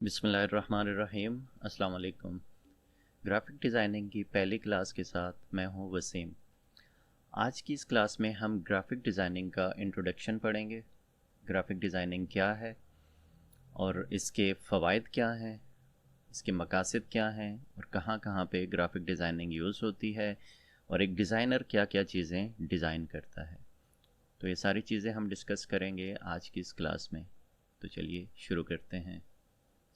बिस्मिल्लाहिर्रहमानिर्रहीम। अस्सलाम वालेकुम। ग्राफिक डिज़ाइनिंग की पहली क्लास के साथ मैं हूं वसीम। आज की इस क्लास में हम ग्राफिक डिज़ाइनिंग का इंट्रोडक्शन पढ़ेंगे। ग्राफिक डिज़ाइनिंग क्या है और इसके फ़वाइद क्या हैं, इसके मकासद क्या हैं और कहाँ कहाँ पे ग्राफिक डिज़ाइनिंग यूज़ होती है और एक डिज़ाइनर क्या क्या चीज़ें डिज़ाइन करता है। तो ये सारी चीज़ें हम डिस्कस करेंगे आज की इस क्लास में। तो चलिए शुरू करते हैं।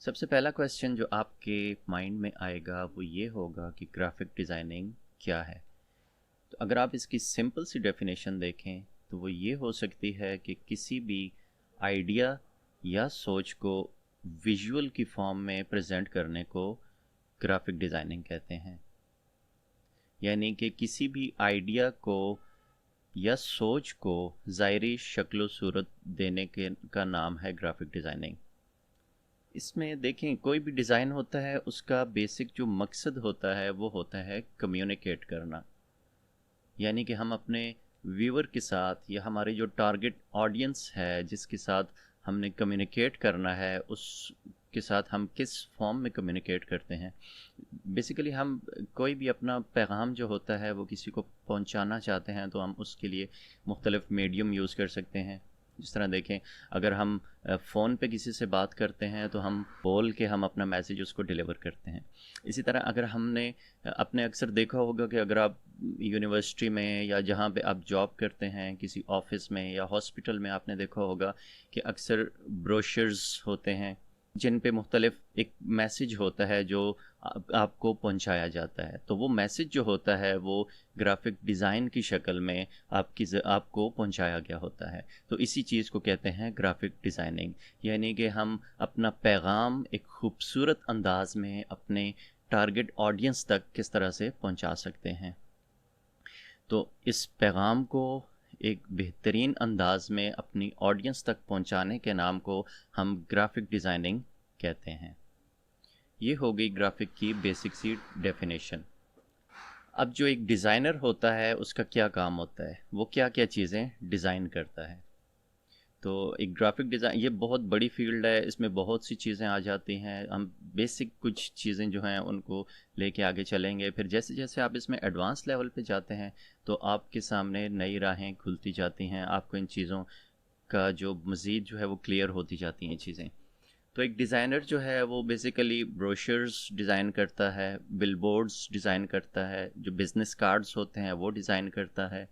सबसे पहला क्वेश्चन जो आपके माइंड में आएगा वो ये होगा कि ग्राफिक डिज़ाइनिंग क्या है। तो अगर आप इसकी सिंपल सी डेफिनेशन देखें तो वो ये हो सकती है कि किसी भी आइडिया या सोच को विजुअल की फॉर्म में प्रेजेंट करने को ग्राफिक डिज़ाइनिंग कहते हैं। यानी कि किसी भी आइडिया को या सोच को ज़ाहिरी शक्ल सूरत देने के का नाम है ग्राफिक डिज़ाइनिंग। इसमें देखें, कोई भी डिज़ाइन होता है उसका बेसिक जो मकसद होता है वो होता है कम्युनिकेट करना। यानी कि हम अपने व्यूअर के साथ या हमारे जो टारगेट ऑडियंस है जिसके साथ हमने कम्युनिकेट करना है उसके साथ हम किस फॉर्म में कम्युनिकेट करते हैं। बेसिकली हम कोई भी अपना पैगाम जो होता है वो किसी को पहुंचाना चाहते हैं तो हम उसके लिए मुख्तलिफ़ मीडियम यूज़ कर सकते हैं। जिस तरह देखें, अगर हम फ़ोन पे किसी से बात करते हैं तो हम बोल के हम अपना मैसेज उसको डिलीवर करते हैं। इसी तरह अगर हमने आपने अक्सर देखा होगा कि अगर आप यूनिवर्सिटी में या जहाँ पे आप जॉब करते हैं, किसी ऑफिस में या हॉस्पिटल में, आपने देखा होगा कि अक्सर ब्रोशर्स होते हैं जिन पे मुख्तलिफ एक मैसेज होता है जो आपको पहुंचाया जाता है। तो वो मैसेज जो होता है वो ग्राफिक डिज़ाइन की शक्ल में आपको पहुंचाया गया होता है। तो इसी चीज़ को कहते हैं ग्राफिक डिज़ाइनिंग। यानी कि हम अपना पैगाम एक खूबसूरत अंदाज में अपने टारगेट ऑडियंस तक किस तरह से पहुंचा सकते हैं। तो इस पैगाम को एक बेहतरीन अंदाज में अपनी ऑडियंस तक पहुंचाने के नाम को हम ग्राफिक डिज़ाइनिंग कहते हैं। ये हो गई ग्राफिक की बेसिक सी डेफिनेशन। अब जो एक डिज़ाइनर होता है उसका क्या काम होता है, वो क्या क्या चीज़ें डिज़ाइन करता है। तो एक ग्राफिक डिज़ाइन ये बहुत बड़ी फील्ड है, इसमें बहुत सी चीज़ें आ जाती हैं। हम बेसिक कुछ चीज़ें जो हैं उनको लेके आगे चलेंगे, फिर जैसे जैसे आप इसमें एडवांस लेवल पे जाते हैं तो आपके सामने नई राहें खुलती जाती हैं। आपको इन चीज़ों का जो मज़ीद जो है वो क्लियर होती जाती हैं चीज़ें। तो एक डिज़ाइनर जो है वो बेसिकली ब्रोशर्स डिज़ाइन करता है, बिलबोर्ड्स डिज़ाइन करता है, जो बिज़नेस कार्ड्स होते हैं वो डिज़ाइन करता है,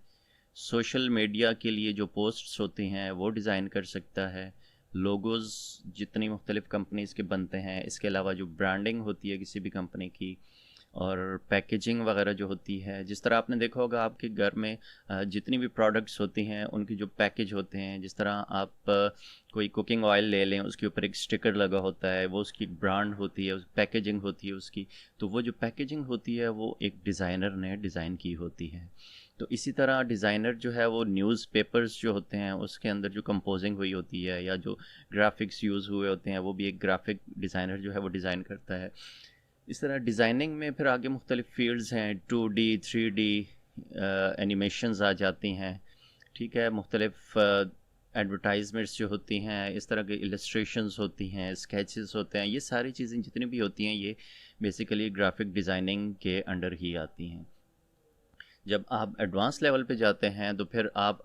सोशल मीडिया के लिए जो पोस्ट्स होती हैं वो डिज़ाइन कर सकता है, लोगोज़ जितनी मुख्तलिफ़ कंपनीज़ के बनते हैं, इसके अलावा जो ब्रांडिंग होती है किसी भी कंपनी की, और पैकेजिंग वगैरह जो होती है। जिस तरह आपने देखा होगा आपके घर में जितनी भी प्रोडक्ट्स होती हैं उनकी जो पैकेज होते हैं, जिस तरह आप कोई कुकिंग ऑयल ले लें, उसके ऊपर एक स्टिकर लगा होता है, वो उसकी ब्रांड होती है, उस पैकेजिंग होती है उसकी। तो वो जो पैकेजिंग होती है वो एक डिज़ाइनर ने डिज़ाइन की होती है। तो इसी तरह डिज़ाइनर जो है वो न्यूज़पेपर्स जो होते हैं उसके अंदर जो कंपोजिंग हुई होती है या जो ग्राफिक्स यूज़ हुए होते हैं वो भी एक ग्राफिक डिज़ाइनर जो है वो डिज़ाइन करता है। इस तरह डिज़ाइनिंग में फिर आगे मुख्तलिफ़ फ़ील्ड्स हैं, 2D 3D एनिमेशंस आ जाती हैं। ठीक है, मुख्तलिफ़ एडवर्टाइजमेंट्स जो होती हैं, इस तरह की इलस्ट्रेशंस होती हैं, स्केचेस होते हैं, ये सारी चीज़ें जितनी भी होती हैं ये बेसिकली ग्राफिक डिज़ाइनिंग के अंडर ही आती हैं। जब आप एडवांस लेवल पे जाते हैं तो फिर आप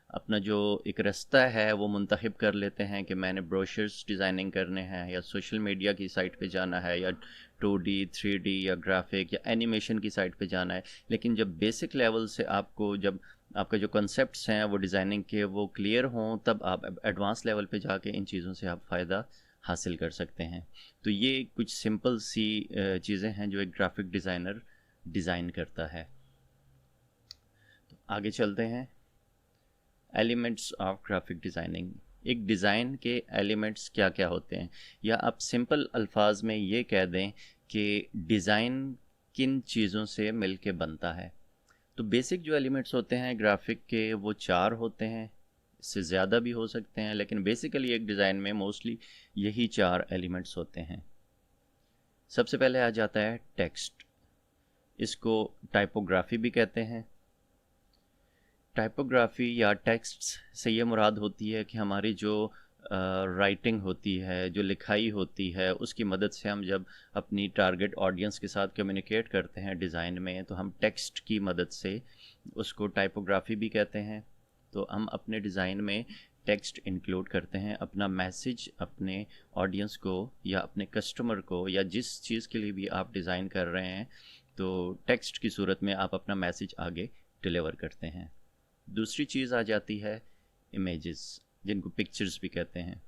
अपना जो एक रास्ता है वो मुंतखब कर लेते हैं कि मैंने ब्रोशर्स डिज़ाइनिंग करने हैं या सोशल मीडिया की साइट पे जाना है या 2D 3D या ग्राफिक या एनिमेशन की साइट पे जाना है। लेकिन जब बेसिक लेवल से जब आपका जो कॉन्सेप्ट्स हैं वो डिज़ाइनिंग के वो क्लियर हों तब आप एडवांस लेवल पे जाके इन चीज़ों से आप फ़ायदा हासिल कर सकते हैं। तो ये कुछ सिंपल सी चीज़ें हैं जो एक ग्राफिक डिज़ाइनर डिज़ाइन करता है। आगे चलते हैं। Elements of graphic designing. एक डिज़ाइन के एलिमेंट्स क्या क्या होते हैं, या आप सिंपल अल्फाज में ये कह दें कि डिज़ाइन किन चीज़ों से मिल के बनता है। तो बेसिक जो एलिमेंट्स होते हैं ग्राफिक के वो चार होते हैं, इससे ज़्यादा भी हो सकते हैं, लेकिन बेसिकली एक डिज़ाइन में मोस्टली यही चार एलिमेंट्स होते हैं। सबसे पहले आ जाता है टेक्स्ट। इसको टाइपोग्राफी भी कहते हैं। टाइपोग्राफी या टेक्स्ट से ये मुराद होती है कि हमारी जो राइटिंग होती है, जो लिखाई होती है, उसकी मदद से हम जब अपनी टारगेट ऑडियंस के साथ कम्युनिकेट करते हैं डिज़ाइन में, तो हम टेक्स्ट की मदद से, उसको टाइपोग्राफी भी कहते हैं, तो हम अपने डिज़ाइन में टेक्स्ट इंक्लूड करते हैं, अपना मैसेज अपने ऑडियंस को या अपने कस्टमर को या जिस चीज़ के लिए भी आप डिज़ाइन कर रहे हैं, तो टेक्स्ट की सूरत में आप अपना मैसेज आगे डिलीवर करते हैं। दूसरी चीज़ आ जाती है इमेजेस, जिनको पिक्चर्स भी कहते हैं।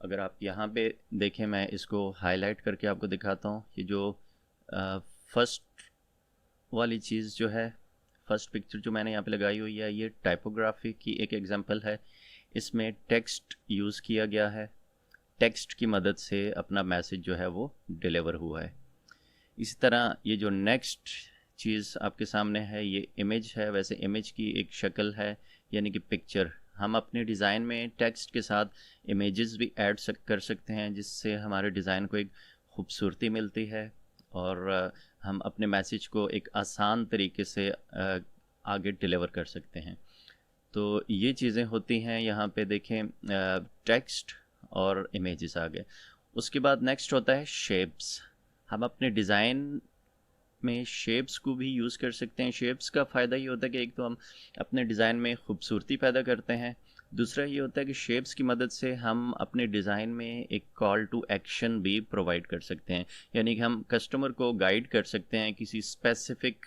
अगर आप यहाँ पे देखें, मैं इसको हाईलाइट करके आपको दिखाता हूँ। ये जो फर्स्ट वाली चीज़ जो है, फर्स्ट पिक्चर जो मैंने यहाँ पे लगाई हुई है, ये टाइपोग्राफी की एक एग्जांपल है। इसमें टेक्स्ट यूज़ किया गया है, टेक्स्ट की मदद से अपना मैसेज जो है वो डिलीवर हुआ है। इसी तरह ये जो नेक्स्ट चीज़ आपके सामने है, ये इमेज है। वैसे इमेज की एक शक्ल है, यानी कि पिक्चर। हम अपने डिज़ाइन में टेक्स्ट के साथ इमेजेस भी ऐड कर सकते हैं, जिससे हमारे डिज़ाइन को एक खूबसूरती मिलती है और हम अपने मैसेज को एक आसान तरीके से आगे डिलीवर कर सकते हैं। तो ये चीज़ें होती हैं। यहाँ पे देखें, टेक्स्ट और इमेजेस आ गए। उसके बाद नेक्स्ट होता है शेप्स। हम अपने डिज़ाइन में शेप्स को भी यूज़ कर सकते हैं। शेप्स का फ़ायदा ये होता है कि एक तो हम अपने डिज़ाइन में खूबसूरती पैदा करते हैं, दूसरा ये होता है कि शेप्स की मदद से हम अपने डिज़ाइन में एक कॉल टू एक्शन भी प्रोवाइड कर सकते हैं, यानी कि हम कस्टमर को गाइड कर सकते हैं किसी स्पेसिफिक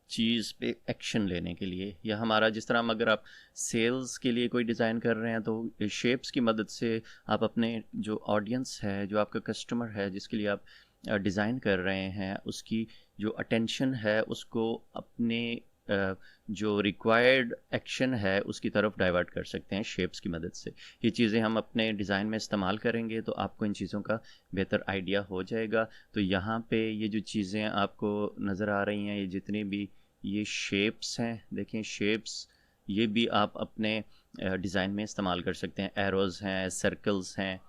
चीज़ पे एक्शन लेने के लिए। या हमारा जिस तरह हम, अगर आप सेल्स के लिए कोई डिज़ाइन कर रहे हैं, तो शेप्स की मदद से आप अपने जो ऑडियंस है, जो आपका कस्टमर है, जिसके लिए आप डिज़ाइन कर रहे हैं, उसकी जो अटेंशन है उसको अपने जो रिक्वायर्ड एक्शन है उसकी तरफ डाइवर्ट कर सकते हैं शेप्स की मदद से। ये चीज़ें हम अपने डिज़ाइन में इस्तेमाल करेंगे तो आपको इन चीज़ों का बेहतर आइडिया हो जाएगा। तो यहाँ पे ये जो चीज़ें आपको नज़र आ रही हैं, ये जितनी भी ये शेप्स हैं, देखें शेप्स, ये भी आप अपने डिज़ाइन में इस्तेमाल कर सकते हैं। एरोज़ हैं, सर्कल्स हैं,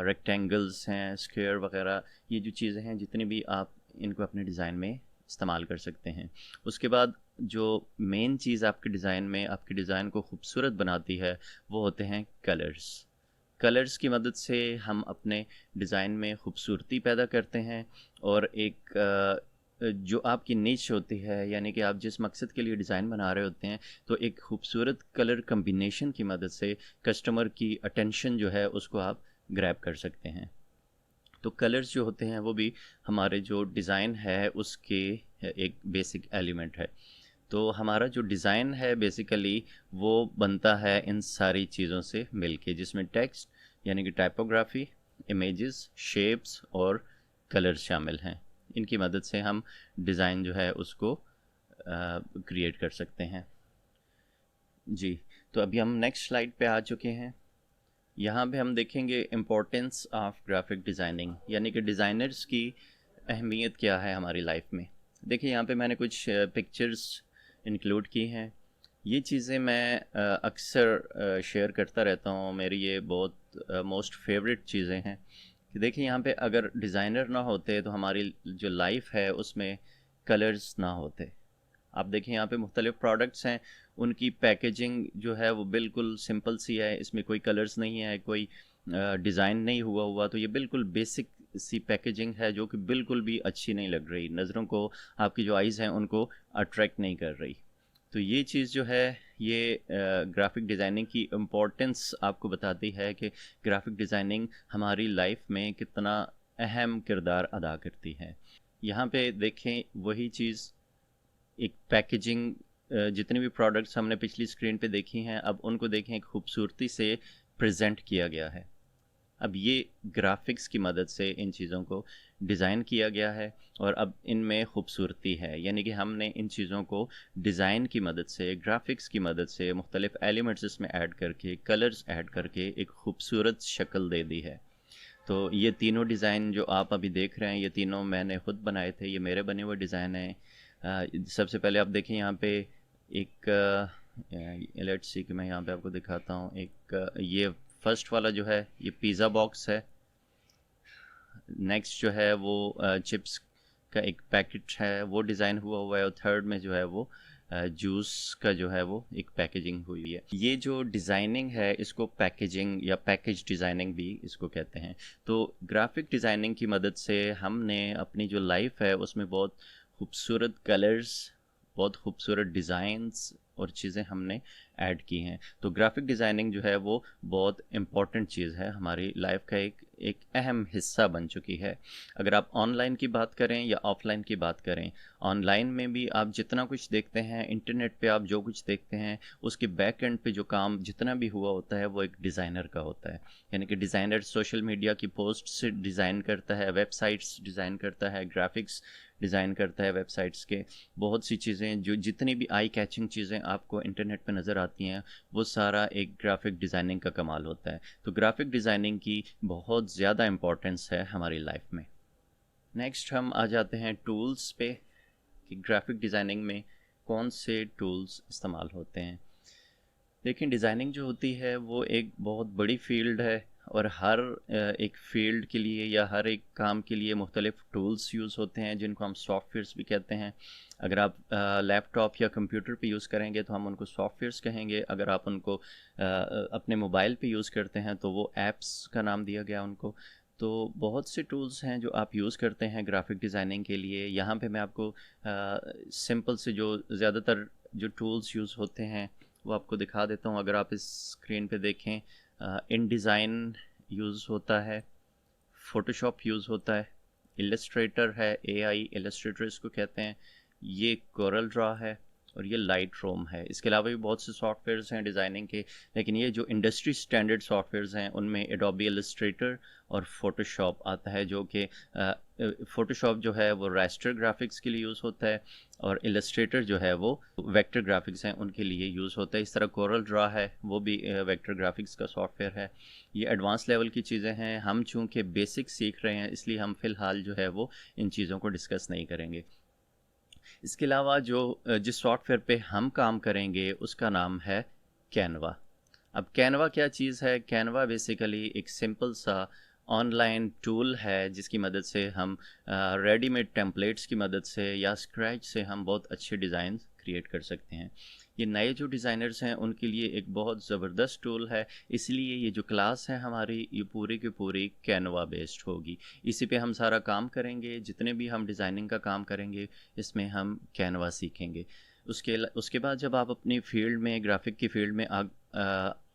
रेक्टेंगल्स हैं, स्क्वायर वगैरह, ये जो चीज़ें हैं जितनी भी, आप इनको अपने डिज़ाइन में इस्तेमाल कर सकते हैं। उसके बाद जो मेन चीज़ आपके डिज़ाइन में आपके डिज़ाइन को खूबसूरत बनाती है, वो होते हैं कलर्स। कलर्स की मदद से हम अपने डिज़ाइन में खूबसूरती पैदा करते हैं और एक जो आपकी नीश होती है, यानी कि आप जिस मकसद के लिए डिज़ाइन बना रहे होते हैं, तो एक खूबसूरत कलर कम्बिनेशन की मदद से कस्टमर की अटेंशन जो है उसको आप ग्रैब कर सकते हैं। तो कलर्स जो होते हैं वो भी हमारे जो डिज़ाइन है उसके एक बेसिक एलिमेंट है। तो हमारा जो डिज़ाइन है बेसिकली वो बनता है इन सारी चीज़ों से मिलके, जिसमें टेक्स्ट यानी कि टाइपोग्राफी, इमेजेस, शेप्स और कलर्स शामिल हैं। इनकी मदद से हम डिज़ाइन जो है उसको क्रिएट कर सकते हैं। जी, तो अभी हम नेक्स्ट स्लाइड पे आ चुके हैं। यहाँ पे हम देखेंगे इम्पोर्टेंस ऑफ ग्राफिक डिज़ाइनिंग, यानी कि डिज़ाइनर्स की अहमियत क्या है हमारी लाइफ में। देखिए, यहाँ पे मैंने कुछ पिक्चर्स इंक्लूड की हैं। ये चीज़ें मैं अक्सर शेयर करता रहता हूँ, मेरी ये बहुत मोस्ट फेवरेट चीज़ें हैं। कि देखिए, यहाँ पे अगर डिज़ाइनर ना होते तो हमारी जो लाइफ है उसमें कलर्स ना होते। आप देखें, यहाँ पे मुख्तलिफ़ प्रोडक्ट्स हैं, उनकी पैकेजिंग जो है वो बिल्कुल सिंपल सी है, इसमें कोई कलर्स नहीं है, कोई डिज़ाइन नहीं हुआ, तो ये बिल्कुल बेसिक सी पैकेजिंग है जो कि बिल्कुल भी अच्छी नहीं लग रही, नज़रों को, आपकी जो आइज़ हैं उनको अट्रैक्ट नहीं कर रही। तो ये चीज़ जो है, ये ग्राफिक डिज़ाइनिंग की इम्पोर्टेंस आपको बताती है कि ग्राफिक डिज़ाइनिंग हमारी लाइफ में कितना अहम किरदार अदा करती है। यहाँ पे देखें, वही चीज़, एक पैकेजिंग, जितने भी प्रोडक्ट्स हमने पिछली स्क्रीन पे देखी हैं, अब उनको देखें, एक खूबसूरती से प्रेजेंट किया गया है। अब ये ग्राफिक्स की मदद से इन चीज़ों को डिज़ाइन किया गया है और अब इनमें खूबसूरती है, यानी कि हमने इन चीज़ों को डिज़ाइन की मदद से, ग्राफिक्स की मदद से, मुख्तलिफ़ एलिमेंट्स इसमें ऐड करके, कलर्स ऐड करके एक खूबसूरत शक्ल दे दी है। तो ये तीनों डिज़ाइन जो आप अभी देख रहे हैं, ये तीनों मैंने ख़ुद बनाए थे, ये मेरे बने हुए डिज़ाइन हैं। सबसे पहले आप देखें, यहाँ पे एक लेट्स सी कि मैं यहाँ पे आपको दिखाता हूँ। एक ये फर्स्ट वाला जो है ये पिज़्ज़ा बॉक्स है। नेक्स्ट जो है वो चिप्स का एक पैकेट है, वो डिज़ाइन हुआ है। और थर्ड में जो है वो जूस का जो है वो एक पैकेजिंग हुई है। ये जो डिज़ाइनिंग है इसको पैकेजिंग या पैकेज डिज़ाइनिंग भी इसको कहते हैं। तो ग्राफिक डिज़ाइनिंग की मदद से हमने अपनी जो लाइफ है उसमें बहुत खूबसूरत कलर्स, बहुत खूबसूरत डिज़ाइंस और चीज़ें हमने ऐड की हैं। तो ग्राफिक डिज़ाइनिंग जो है वो बहुत इम्पॉर्टेंट चीज़ है, हमारी लाइफ का एक एक अहम हिस्सा बन चुकी है। अगर आप ऑनलाइन की बात करें या ऑफलाइन की बात करें, ऑनलाइन में भी आप जितना कुछ देखते हैं, इंटरनेट पे आप जो कुछ देखते हैं, उसके बैक एंड पे जो काम जितना भी हुआ होता है वो एक डिज़ाइनर का होता है। यानी कि डिज़ाइनर सोशल मीडिया की पोस्ट्स डिज़ाइन करता है, वेबसाइट्स डिज़ाइन करता है, ग्राफिक्स डिज़ाइन करता है वेबसाइट्स के। बहुत सी चीज़ें जो जितनी भी आई कैचिंग चीज़ें आपको इंटरनेट पे नज़र आती हैं वो सारा एक ग्राफिक डिज़ाइनिंग का कमाल होता है। तो ग्राफिक डिज़ाइनिंग की बहुत ज़्यादा इम्पोर्टेंस है हमारी लाइफ में। नेक्स्ट हम आ जाते हैं टूल्स पे कि ग्राफिक डिज़ाइनिंग में कौन से टूल्स इस्तेमाल होते हैं। लेकिन डिज़ाइनिंग जो होती है वो एक बहुत बड़ी फील्ड है और हर एक फील्ड के लिए या हर एक काम के लिए मुख्तलिफ टूल्स यूज़ होते हैं जिनको हम सॉफ्टवेयर्स भी कहते हैं। अगर आप लैपटॉप या कंप्यूटर पे यूज़ करेंगे तो हम उनको सॉफ्टवेयर्स कहेंगे। अगर आप उनको अपने मोबाइल पे यूज़ करते हैं तो वो ऐप्स का नाम दिया गया उनको। तो बहुत से टूल्स हैं जो आप यूज़ करते हैं ग्राफिक डिज़ाइनिंग के लिए। यहाँ पे मैं आपको सिंपल से जो ज़्यादातर जो टूल्स यूज़ होते हैं वो आपको दिखा देता हूँ। अगर आप इस स्क्रीन पे देखें, इन डिज़ाइन यूज़ होता है, फ़ोटोशॉप यूज़ होता है, इलस्ट्रेटर है, एआई इलस्ट्रेटर इसको कहते हैं, ये कोरल ड्रॉ है और ये लाइट रूम है। इसके अलावा भी बहुत से सॉफ्टवेयर्स हैं डिज़ाइनिंग के, लेकिन ये जो इंडस्ट्री स्टैंडर्ड सॉफ्टवेयर्स हैं उनमें एडोबी इलस्ट्रेटर और फोटोशॉप आता है, जो कि फ़ोटोशॉप जो है वो रास्टर ग्राफिक्स के लिए यूज़ होता है और इलस्ट्रेटर जो है वो वेक्टर ग्राफिक्स हैं उनके लिए यूज़ होता है। इस तरह कोरल ड्रॉ है वो भी वेक्टर ग्राफिक्स का सॉफ्टवेयर है। ये एडवांस लेवल की चीज़ें हैं, हम चूँकि बेसिक सीख रहे हैं इसलिए हम फ़िलहाल जो है वो इन चीज़ों को डिस्कस नहीं करेंगे। इसके अलावा जो जिस सॉफ्टवेयर पे हम काम करेंगे उसका नाम है कैनवा। अब कैनवा क्या चीज़ है? कैनवा बेसिकली एक सिंपल सा ऑनलाइन टूल है जिसकी मदद से हम रेडीमेड टेम्पलेट्स की मदद से या स्क्रैच से हम बहुत अच्छे डिज़ाइन क्रिएट कर सकते हैं। ये नए जो डिज़ाइनर्स हैं उनके लिए एक बहुत ज़बरदस्त टूल है, इसलिए ये जो क्लास है हमारी ये पूरी की पूरी कैनवा बेस्ड होगी। इसी पे हम सारा काम करेंगे, जितने भी हम डिज़ाइनिंग का काम करेंगे इसमें हम कैनवा सीखेंगे। उसके बाद जब आप अपनी फ़ील्ड में, ग्राफ़िक की फ़ील्ड में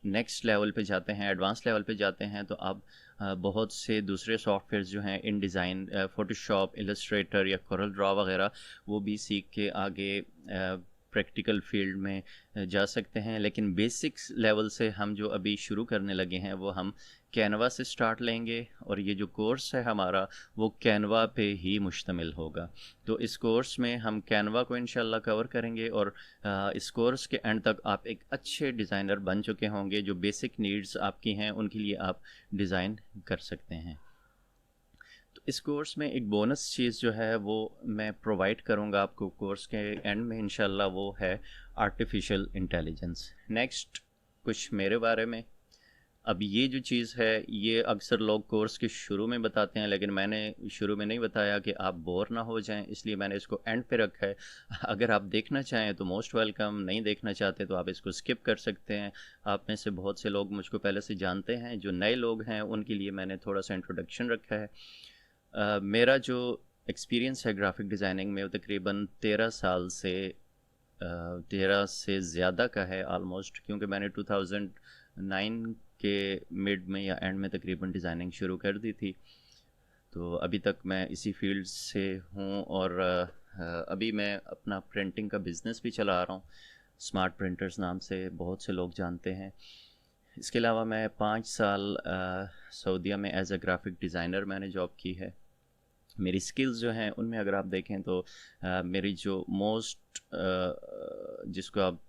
नेक्स्ट लेवल पे जाते हैं, एडवांस लेवल पे जाते हैं, तो आप बहुत से दूसरे सॉफ्टवेयर्स जो हैं इन डिज़ाइन, फ़ोटोशॉप, इलस्ट्रेटर या कोरल ड्रॉ वगैरह, वो भी सीख के आगे प्रैक्टिकल फील्ड में जा सकते हैं। लेकिन बेसिक्स लेवल से हम जो अभी शुरू करने लगे हैं वो हम कैनवा से स्टार्ट लेंगे और ये जो कोर्स है हमारा वो कैनवा पे ही मुश्तमिल होगा। तो इस कोर्स में हम कैनवा को इंशाल्लाह कवर करेंगे और इस कोर्स के एंड तक आप एक अच्छे डिज़ाइनर बन चुके होंगे। जो बेसिक नीड्स आपकी हैं उनके लिए आप डिज़ाइन कर सकते हैं। तो इस कोर्स में एक बोनस चीज़ जो है वो मैं प्रोवाइड करूँगा आपको कोर्स के एंड में इंशाल्लाह, वो है आर्टिफिशियल इंटेलिजेंस। नेक्स्ट कुछ मेरे बारे में। अब ये जो चीज़ है ये अक्सर लोग कोर्स के शुरू में बताते हैं, लेकिन मैंने शुरू में नहीं बताया कि आप बोर ना हो जाएं, इसलिए मैंने इसको एंड पे रखा है। अगर आप देखना चाहें तो मोस्ट वेलकम, नहीं देखना चाहते तो आप इसको स्किप कर सकते हैं। आप में से बहुत से लोग मुझको पहले से जानते हैं, जो नए लोग हैं उनके लिए मैंने थोड़ा सा इंट्रोडक्शन रखा है। मेरा जो एक्सपीरियंस है ग्राफिक डिज़ाइनिंग में वो तकरीबन 13 साल से 13 से ज़्यादा का है ऑलमोस्ट, क्योंकि मैंने 2009 के मिड में या एंड में तकरीबन डिज़ाइनिंग शुरू कर दी थी। तो अभी तक मैं इसी फील्ड से हूँ और अभी मैं अपना प्रिंटिंग का बिज़नेस भी चला रहा हूँ, स्मार्ट प्रिंटर्स नाम से बहुत से लोग जानते हैं। इसके अलावा मैं 5 साल सऊदीया में एज अ ग्राफिक डिज़ाइनर मैंने जॉब की है। मेरी स्किल्स जो हैं उनमें अगर आप देखें तो मेरी जो मोस्ट जिसको आप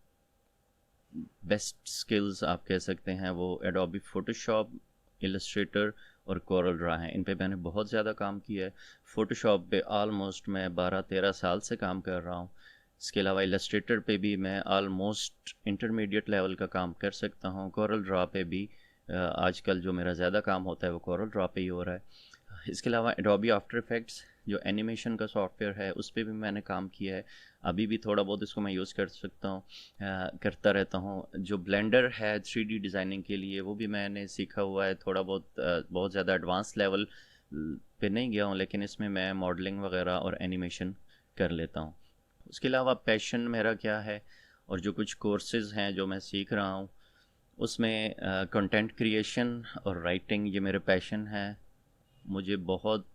बेस्ट स्किल्स आप कह सकते हैं वो एडोबी फ़ोटोशॉप, इलस्ट्रेटर और कोरल ड्रॉ हैं। इन पे मैंने बहुत ज़्यादा काम किया है। फ़ोटोशॉप पे ऑलमोस्ट मैं 12-13 साल से काम कर रहा हूँ। इसके अलावा इलस्ट्रेटर पे भी मैं ऑलमोस्ट इंटरमीडिएट लेवल का काम कर सकता हूँ। कोरल ड्रॉ पे भी आजकल जो मेरा ज़्यादा काम होता है वो कोरल ड्रॉ पे ही हो रहा है। इसके अलावा एडोबी आफ्टर इफ़ेक्ट्स जो एनिमेशन का सॉफ्टवेयर है उस पे भी मैंने काम किया है। अभी भी थोड़ा बहुत इसको मैं यूज़ कर सकता हूँ, करता रहता हूँ। जो ब्लेंडर है 3D डिज़ाइनिंग के लिए वो भी मैंने सीखा हुआ है थोड़ा बहुत, बहुत ज़्यादा एडवांस लेवल पे नहीं गया हूँ, लेकिन इसमें मैं मॉडलिंग वगैरह और एनिमेशन कर लेता हूँ। उसके अलावा पैशन मेरा क्या है और जो कुछ कोर्सेज़ हैं जो मैं सीख रहा हूँ उसमें कंटेंट क्रिएशन और राइटिंग, ये मेरे पैशन है। मुझे बहुत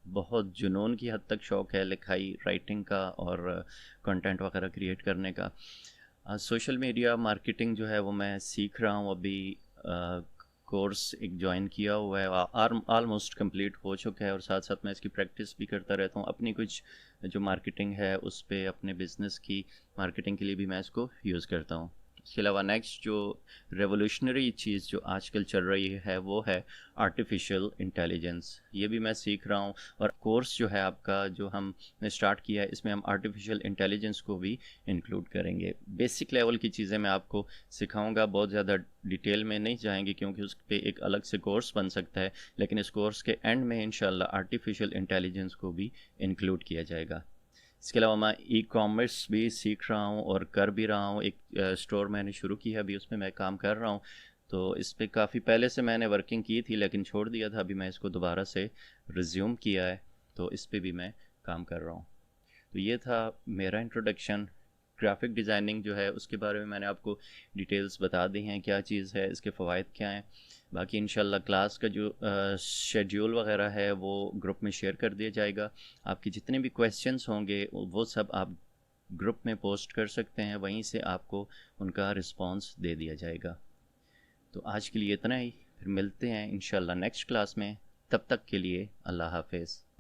बहुत जुनून की हद तक शौक़ है लिखाई राइटिंग का और कंटेंट वगैरह क्रिएट करने का। सोशल मीडिया मार्केटिंग जो है वो मैं सीख रहा हूँ अभी। कोर्स एक ज्वाइन किया हुआ है, ऑलमोस्ट कंप्लीट हो चुका है और साथ साथ मैं इसकी प्रैक्टिस भी करता रहता हूँ। अपनी कुछ जो मार्केटिंग है उस पे, अपने बिज़नेस की मार्केटिंग के लिए भी मैं इसको यूज़ करता हूँ। इसके अलावा नेक्स्ट जो रेवोल्यूशनरी चीज़ जो आजकल चल रही है वो है आर्टिफिशियल इंटेलिजेंस। ये भी मैं सीख रहा हूँ और कोर्स जो है आपका जो हमने स्टार्ट किया है इसमें हम आर्टिफिशियल इंटेलिजेंस को भी इंक्लूड करेंगे। बेसिक लेवल की चीज़ें मैं आपको सिखाऊंगा, बहुत ज़्यादा डिटेल में नहीं जाएंगे क्योंकि उस पर एक अलग से कोर्स बन सकता है, लेकिन इस कोर्स के एंड में इंशाल्लाह आर्टिफिशियल इंटेलिजेंस को भी इंक्लूड किया जाएगा। इसके अलावा मैं ई कॉमर्स भी सीख रहा हूँ और कर भी रहा हूँ। एक स्टोर मैंने शुरू किया है, अभी उसमें मैं काम कर रहा हूँ। तो इस पे काफ़ी पहले से मैंने वर्किंग की थी लेकिन छोड़ दिया था, अभी मैं इसको दोबारा से रिज्यूम किया है, तो इस पे भी मैं काम कर रहा हूँ। तो ये था मेरा इंट्रोडक्शन। ग्राफिक डिज़ाइनिंग जो है उसके बारे में मैंने आपको डिटेल्स बता दी हैं, क्या चीज़ है, इसके फ़वाइद क्या हैं। बाकी इंशाल्लाह क्लास का जो शेड्यूल वगैरह है वो ग्रुप में शेयर कर दिया जाएगा। आपके जितने भी क्वेश्चंस होंगे वो सब आप ग्रुप में पोस्ट कर सकते हैं, वहीं से आपको उनका रिस्पांस दे दिया जाएगा। तो आज के लिए इतना ही, फिर मिलते हैं इंशाल्लाह नेक्स्ट क्लास में। तब तक के लिए अल्लाह हाफ़िज़।